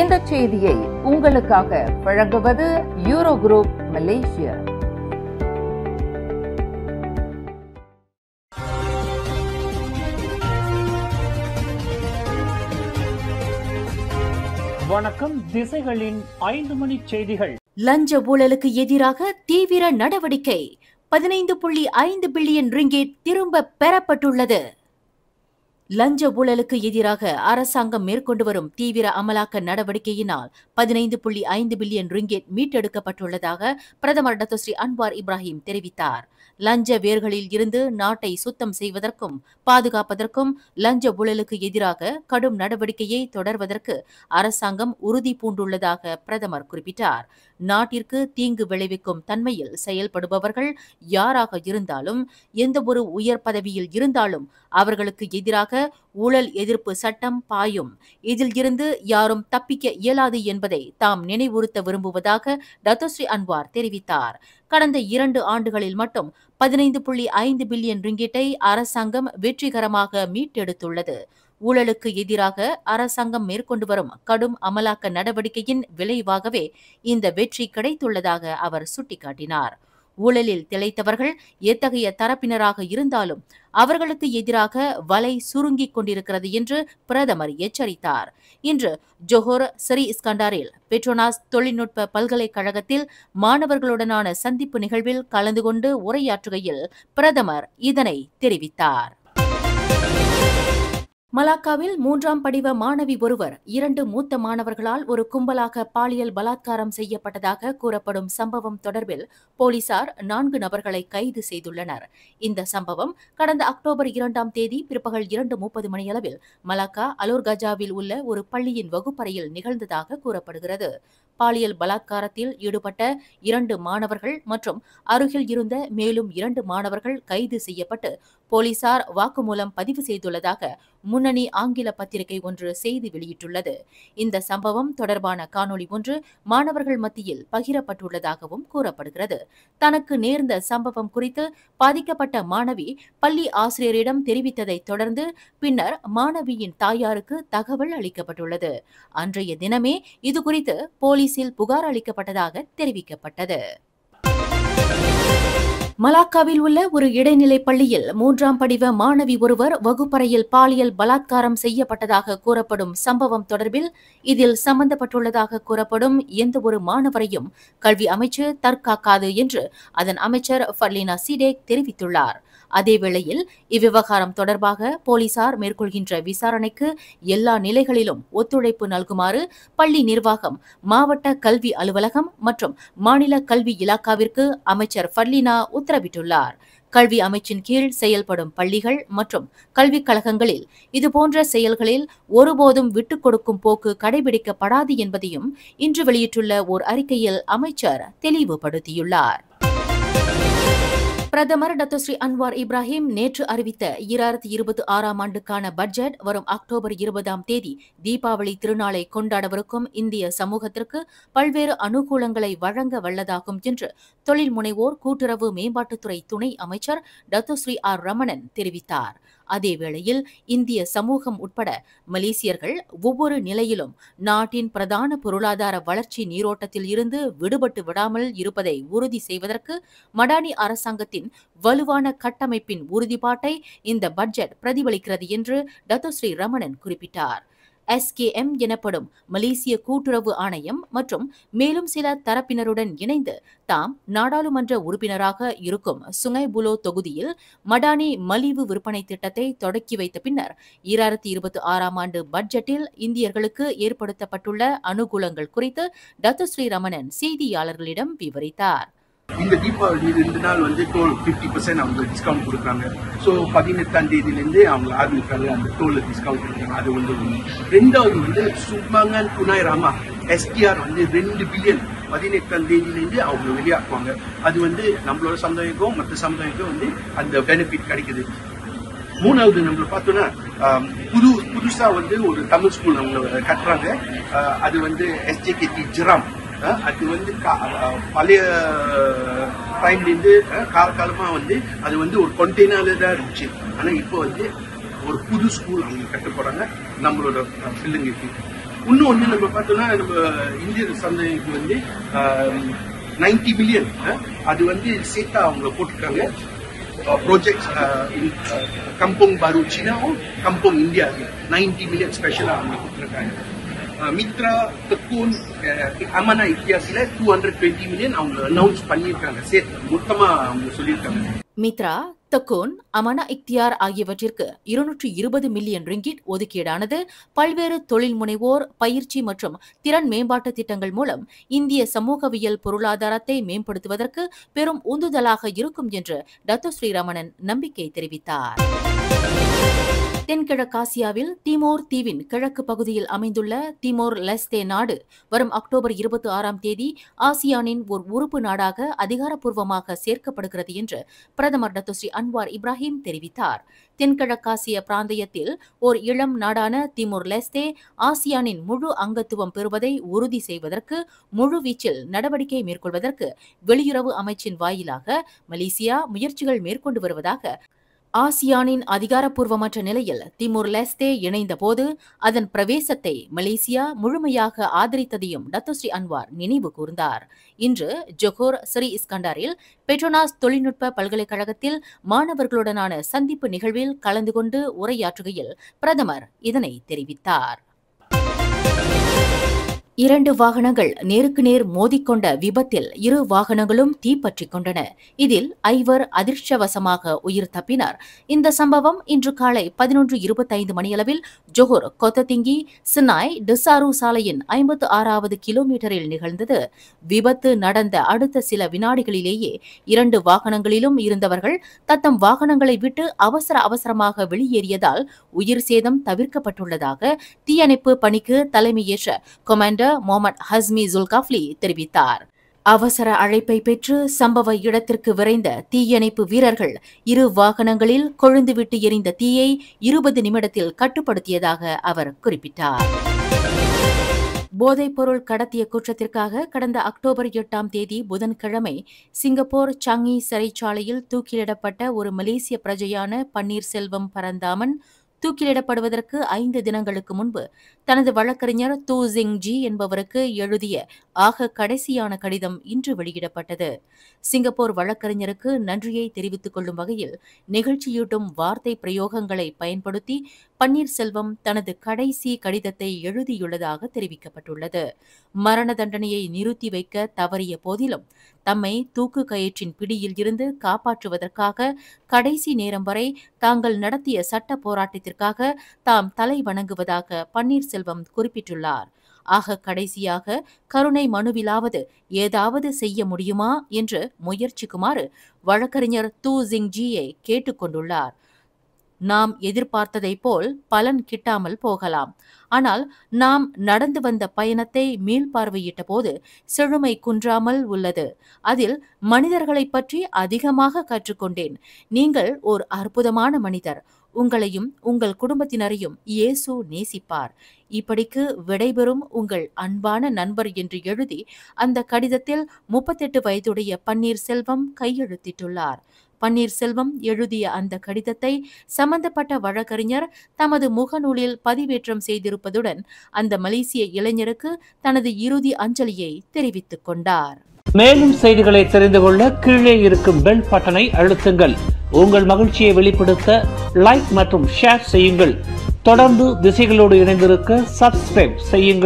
இந்த செய்தியை உங்களுக்காக வழங்குவது யூரோ குரூப் மலேசியா. வணக்கம். திசைகளின் 5 மணி செய்திகள். லஞ்ச ஊழலுக்கு எதிராக தீவிர நடவடிக்கை. 15.5 பில்லியன் ரிங்கேட் திரும்ப பெறப்பட்டுள்ளது. லஞ்ச ஊழலுக்கு எதிராக அரசாங்கம் மேற்கொண்டு வரும் தீவிர அமலாக்க நடவடிக்கையினால் 15.5 பில்லியன் ரிங்கேட் மீட்டெடுக்கப்பட்டுள்ளதாக பிரதமர் டாக்டர் ஸ்ரீ அன்வார் இப்ராஹிம் தெரிவித்தார். லஞ்ச வேர்களில் இருந்து நாட்டை சுத்தம் செய்வதற்கும் பாதுகாப்பதற்கும் லஞ்ச ஊழலுக்கு எதிராக கடும் நடவடிக்கையை தொடர்வதற்கு அரசாங்கம் உறுதி பூண்டுள்ளதாக பிரதமர் குறிப்பிட்டார். நாட்டிற்கு தீங்கு விளைவிக்கும் தன்மையில் செயல்படுபவர்கள் யாராக இருந்தாலும், எந்தவொரு உயர் பதவியில் இருந்தாலும் அவர்களுக்கு எதிராக ஊழல் எதிர்ப்பு சட்டம் பாயும். இதில் இருந்து யாரும் தப்பிக்க இயலாது என்பதை தாம் நினைவுறுத்த விரும்புவதாக டாக்டர் ஸ்ரீ அன்வார் தெரிவித்தார். கடந்த 2 ஆண்டுகளில் மட்டும் 15.5 பில்லியன் ரிங்கிட்டை அரசாங்கம் வெற்றிகரமாக மீட்டெடுத்துள்ளது. ஊழலுக்கு எதிராக அரசாங்கம் மேற்கொண்டு வரும் கடும் அமலாக்க நடவடிக்கையின் விளைவாகவே இந்த வெற்றி கிடைத்துள்ளதாக அவர் சுட்டிக்காட்டினார். ஊழலில் திளைத்தவர்கள் எத்தகைய தரப்பினராக இருந்தாலும் அவர்களுக்கு எதிராக வலை சுருங்கிக் கொண்டிருக்கிறது என்று பிரதமர் எச்சரித்தார். இன்று ஜோஹர் சரி இஸ்கண்டாரில் பெட்ரோனாஸ் தொழில்நுட்ப பல்கலைக்கழகத்தில் மாணவர்களுடனான சந்திப்பு நிகழ்வில் கலந்து கொண்டு உரையாற்றுகையில் பிரதமர் இதனை தெரிவித்தார். மலாக்காவில் 3ஆம் படிவ மாணவி ஒருவர் 2 மூத்த மாணவர்களால் ஒரு கும்பலாக பாலியல் பலாத்காரம் செய்யப்பட்டதாக கூறப்படும் சம்பவம் தொடர்பில் போலீசார் 4 நபர்களை கைது செய்துள்ளனர். இந்த சம்பவம் கடந்த அக்டோபர் 2ஆம் தேதி பிற்பகல் 2:30 மணியளவில் மலாக்கா அலோர்கஜாவில் உள்ள ஒரு பள்ளியின் வகுப்பறையில் நிகழ்ந்ததாக கூறப்படுகிறது. பாலியல் பலாத்காரத்தில் ஈடுபட்ட 2 மாணவர்கள் மற்றும் அருகில் இருந்த மேலும் 2 மாணவர்கள் கைது செய்யப்பட்டு போலீசார் வாக்குமூலம் பதிவு செய்துள்ளதாக முன்னணி ஆங்கில பத்திரிகை ஒன்று செய்தி வெளியிட்டுள்ளது. இந்த சம்பவம் தொடர்பான காணொளி ஒன்று மாணவர்கள் மத்தியில் பகிரப்பட்டுள்ளதாகவும் கூறப்படுகிறது. தனக்கு நேர்ந்த சம்பவம் குறித்து பாதிக்கப்பட்ட மாணவி பள்ளி ஆசிரியரிடம் தெரிவித்ததை தொடர்ந்து பின்னர் மாணவியின் தாயாருக்கு தகவல் அளிக்கப்பட்டுள்ளது. அன்றைய தினமே இதுகுறித்து போலீசில் புகார் அளிக்கப்பட்டதாக தெரிவிக்கப்பட்டது. மலாக்காவில் உள்ள ஒரு இடைநிலை பள்ளியில் 3ஆம் படிவ மாணவி ஒருவர் வகுப்பறையில் பாலியல் பலாத்காரம் செய்யப்பட்டதாக கூறப்படும் சம்பவம் தொடர்பில் இதில் சம்பந்தப்பட்டுள்ளதாக கூறப்படும் எந்த ஒரு மாணவரையும் கல்வி அமைச்சு தற்காக்காது என்று அதன் அமைச்சர் ஃபர்லினா சிடேக் தெரிவித்துள்ளார். அதேவேளையில் இவ்விவகாரம் தொடர்பாக போலீசார் மேற்கொள்கின்ற விசாரணைக்கு எல்லா நிலைகளிலும் ஒத்துழைப்பு நல்குமாறு பள்ளி நிர்வாகம், மாவட்ட கல்வி அலுவலகம் மற்றும் மாநில கல்வி இலாக்காவிற்கு அமைச்சர் ஃபர்லினா உத்தரவிட்டுள்ளார். கல்வி அமைச்சின் கீழ் செயல்படும் பள்ளிகள் மற்றும் கல்விக் கழகங்களில் இதுபோன்ற செயல்களில் ஒருபோதும் விட்டுக் கொடுக்கும் போக்கு கடைபிடிக்கப்படாது என்பதையும் இன்று வெளியிட்டுள்ள ஓர் அறிக்கையில் அமைச்சர் தெளிவுபடுத்தியுள்ளார். பிரதமர் டாக்டர் ஸ்ரீ அன்வார் இப்ராஹிம் நேற்று அறிவித்த 2026ஆம் ஆண்டுக்கான பட்ஜெட் வரும் அக்டோபர் 20ஆம் தேதி தீபாவளி திருநாளை கொண்டாடவிருக்கும் இந்திய சமூகத்திற்கு பல்வேறு அனுகூலங்களை வழங்க வல்லதாகும் என்று தொழில் முனைவோர் கூட்டுறவு மேம்பாட்டுத்துறை துணை அமைச்சர் டாக்டர் ஸ்ரீ ஆர் ரமணன் தெரிவித்தார். அதேவேளையில் இந்திய சமூகம் உட்பட மலேசியர்கள் ஒவ்வொரு நிலையிலும் நாட்டின் பிரதான பொருளாதார வளர்ச்சி நீரோட்டத்தில் இருந்து விடுபட்டு விடாமல் இருப்பதை உறுதி செய்வதற்கு மடானி அரசாங்கத்தின் வலுவான கட்டமைப்பின் உறுதிப்பாட்டை இந்த பட்ஜெட் பிரதிபலிக்கிறது என்று டாக்டர் ஸ்ரீ ரமணன் குறிப்பிட்டார். SKM எனப்படும் மலேசிய கூட்டுறவு ஆணையம் மற்றும் மேலும் சில தரப்பினருடன் இணைந்து தாம் நாடாளுமன்ற உறுப்பினராக இருக்கும் சுங்கை புலோ தொகுதியில் மடானி மலிவு விற்பனை திட்டத்தை தொடக்கி வைத்த பின்னர் 2026ஆம் ஆண்டு பட்ஜெட்டில் இந்தியர்களுக்கு ஏற்படுத்தப்பட்டுள்ள அனுகூலங்கள் குறித்து டாக்டர் ஸ்ரீ ரமணன் செய்தியாளர்களிடம் விவரித்தார். இந்த தீபாவளி 2 நாள் டோல் 50% அவங்க டிஸ்கவுண்ட் கொடுக்குறாங்க. ஸோ 18ஆம் தேதியிலேருந்து அவங்க ஆரம்பிக்காங்க அந்த டோல் டிஸ்கவுண்ட் கொடுக்குறாங்க. அது ஒன்று. ரெண்டாவது சுமங்கன் துணை ராமா STR 2 பில்லியன் 18ஆம் தேதியிலேருந்து அவங்க வெளியாக்குவாங்க. அது நம்மளோட சமுதாயக்கும் மற்ற சமுதாயக்கும் அந்த பெனிஃபிட் கிடைக்குது. மூணாவது நம்மள பார்த்தோன்னா புதுசா ஒரு தமிழ் ஸ்கூல் அவங்க கட்டுறாங்க. அது SJKT ஜிராம். அது பழைய டைம்லேருந்து காலகாலமா அது ஒரு கண்டெய்னர்ல தான் இருந்துச்சு. ஆனா இப்போ ஒரு புது ஸ்கூல் அவங்க கட்ட போறாங்க நம்மளோட பிள்ளைங்களுக்கு. இன்னொன்று நம்ம பார்த்தோம்னா நம்ம இந்திய சந்தைக்கு வந்து 90 மில்லியன் அது வந்து சேர்த்தா அவங்க போட்டிருக்காங்க ப்ராஜெக்ட்ஸ் கம்போங் பாரு சீனாவும் கம்போங் இந்தியா 90 மில்லியன் ஸ்பெஷலாக அவங்க கொடுத்துருக்காங்க. மித்ரா தெக்கூன் அமனா இத்தியாசில 220 மில்லியன் அவங்க அனௌன்ஸ் பண்ணியிருக்காங்க, சேர்த்து மொத்தமா அவங்க சொல்லியிருக்காங்க. மித்ரா, தெக்கூன், அமனா இக்தியார் ஆகியவற்றிற்கு 220 மில்லியன் ரிங்கிட் ஒதுக்கீடானது பல்வேறு தொழில் முனைவோர் பயிற்சி மற்றும் திறன் மேம்பாட்டு திட்டங்கள் மூலம் இந்திய சமூகவியல் பொருளாதாரத்தை மேம்படுத்துவதற்கு பெரும் உந்துதலாக இருக்கும் என்று டத்தோ ஸ்ரீரமணன் நம்பிக்கை தெரிவித்தார். தென்கிழக்காசியாவில் திமோர் தீவின் கிழக்கு பகுதியில் அமைந்துள்ள திமோர் லெஸ்தே நாடு வரும் அக்டோபர் 26ஆம் தேதி ஆசியானின் ஒரு உறுப்பு நாடாக அதிகாரப்பூர்வமாக சேர்க்கப்படுகிறது என்று பிரதமர் டத்தோ ஸ்ரீ அன்வார் இப்ராஹிம் தெரிவித்தார். தென்கிழக்காசிய பிராந்தியத்தில் ஓர் இளம் நாடான திமோர் லெஸ்தே ஆசியானின் முழு அங்கத்துவம் பெறுவதை உறுதி செய்வதற்கு முழுவீச்சில் நடவடிக்கை மேற்கொள்வதற்கு வெளியுறவு அமைச்சின் வாயிலாக மலேசியா முயற்சிகள் மேற்கொண்டு வருவதாக ஆசியானின் அதிகாரப்பூர்வமற்ற நிலையில் திமோர் லெஸ்தே இணைந்தபோது அதன் பிரவேசத்தை மலேசியா முழுமையாக ஆதரித்ததையும் டத்தோ ஸ்ரீ அன்வார் நினைவு கூர்ந்தார். இன்று ஜொஹோர் ஸ்ரீ இஸ்கண்டாரில் பெட்ரோனாஸ் தொழில்நுட்ப பல்கலைக்கழகத்தில் மாணவர்களுடனான சந்திப்பு நிகழ்வில் கலந்து கொண்டு உரையாற்றுகையில் பிரதமர் இதனை தெரிவித்தார். 2 வாகனங்கள் நேருக்கு நேர் மோதிக்கொண்ட விபத்தில் 2 வாகனங்களும் தீப்பற்றிக் கொண்டன. இதில் 5 அதிர்ஷ்டவசமாக உயிர் தப்பினர். இந்த சம்பவம் இன்று காலை 11:25 மணியளவில் ஜொஹோர் கொத்ததிங்கி சினாய் டிசாரு சாலையின் 56வது கிலோமீட்டரில் நிகழ்ந்தது. விபத்து நடந்த அடுத்த சில வினாடிகளிலேயே 2 வாகனங்களிலும் இருந்தவர்கள் தத்தம் வாகனங்களை விட்டு அவசரமாக வெளியேறியதால் உயிர் சேதம் தவிர்க்கப்பட்டுள்ளதாக தீயணைப்பு பணிக்கு தலைமையேற்ற கொமாண்டர் முகமது ஹஸ்மி ஜுல்காஃப்லி தெரிவித்தார். அவசர அழைப்பை பெற்று சம்பவ இடத்திற்கு விரைந்த தீயணைப்பு வீரர்கள் 2 வாகனங்களில் கொழுந்துவிட்டு எரிந்த தீயை 20 நிமிடத்தில் கட்டுப்படுத்தியதாக அவர் குறிப்பிட்டார். போதைப்பொருள் கடத்திய குற்றத்திற்காக கடந்த அக்டோபர் 8ஆம் தேதி புதன்கிழமை சிங்கப்பூர் சாங்கி சிறைச்சாலையில் தூக்கிலிடப்பட்ட ஒரு மலேசிய பிரஜையான பன்னீர்செல்வம் பரந்தாமன் தூக்கிலிடப்படுவதற்கு 5 தினங்களுக்கு முன்பு தனது வழக்கறிஞர் தூ ஜிங் ஜி என்பவருக்கு எழுதிய கடைசியான கடிதம் இன்று வெளியிடப்பட்டது. சிங்கப்பூர் வழக்கறிஞருக்கு நன்றியை தெரிவித்துக் கொள்ளும் வகையில் நிகழ்ச்சியூட்டும் வார்த்தை பிரயோகங்களை பயன்படுத்தி பன்னீர்செல்வம் தனது கடைசி கடிதத்தை எழுதியுள்ளதாக தெரிவிக்கப்பட்டுள்ளது. மரண தண்டனையை நிறுத்தி வைக்க தவறிய போதிலும் தம்மை தூக்கு கயிற்றின் பிடியில் இருந்து காப்பாற்றுவதற்காக கடைசி நேரம் வரை தாங்கள் நடத்திய சட்ட போராட்டத்திற்காக தாம் தலை வணங்குவதாக பன்னீர்செல்வம் குறிப்பிட்டுள்ளார். கடைசியாக கருணை மனுவிலாவது ஏதாவது செய்ய முடியுமா என்று முயற்சிக்குமாறு வழக்கறிஞர் தூ ஜிங் ஜியை கேட்டுக் கொண்டுள்ளார். நாம் எதிர்பார்த்ததைப் போல் பலன் கிட்டாமல் போகலாம். ஆனால் நாம் நடந்து வந்த பயணத்தை மீள்பார்வையிட்ட போது செழுமை குன்றாமல் உள்ளது. அதில் மனிதர்களைப் பற்றி அதிகமாக கற்றுக்கொண்டேன். நீங்கள் ஓர் அற்புதமான மனிதர். உங்களையும் உங்கள் குடும்பத்தினரையும் இயேசு நேசிப்பார். இப்படிக்கு விடைபெறும் உங்கள் அன்பான நண்பர் என்று எழுதி அந்த கடிதத்தில் 38 வயதுடைய பன்னீர்செல்வம் கையெழுத்திட்டுள்ளார். பன்னீர்செல்வம் எழுதிய அந்த கடிதத்தை சம்பந்தப்பட்ட வழக்கறிஞர் தமது முகநூலில் பதிவேற்றம் செய்திருப்பதுடன் அந்த மலேசிய இளைஞருக்கு தனது இறுதி அஞ்சலியை தெரிவித்துக் கொண்டார். மேலும் செய்திகளை தெரிந்து கொள்ள கீழே இருக்கும் பெல் பட்டனை அழுத்துங்கள். உங்கள் மகிழ்ச்சியை வெளிப்படுத்த லைக் மற்றும் ஷேர் செய்யுங்கள். தொடர்ந்து திசைகளோடு இணைந்திருக்க சப்ஸ்கிரைப் செய்யுங்கள்.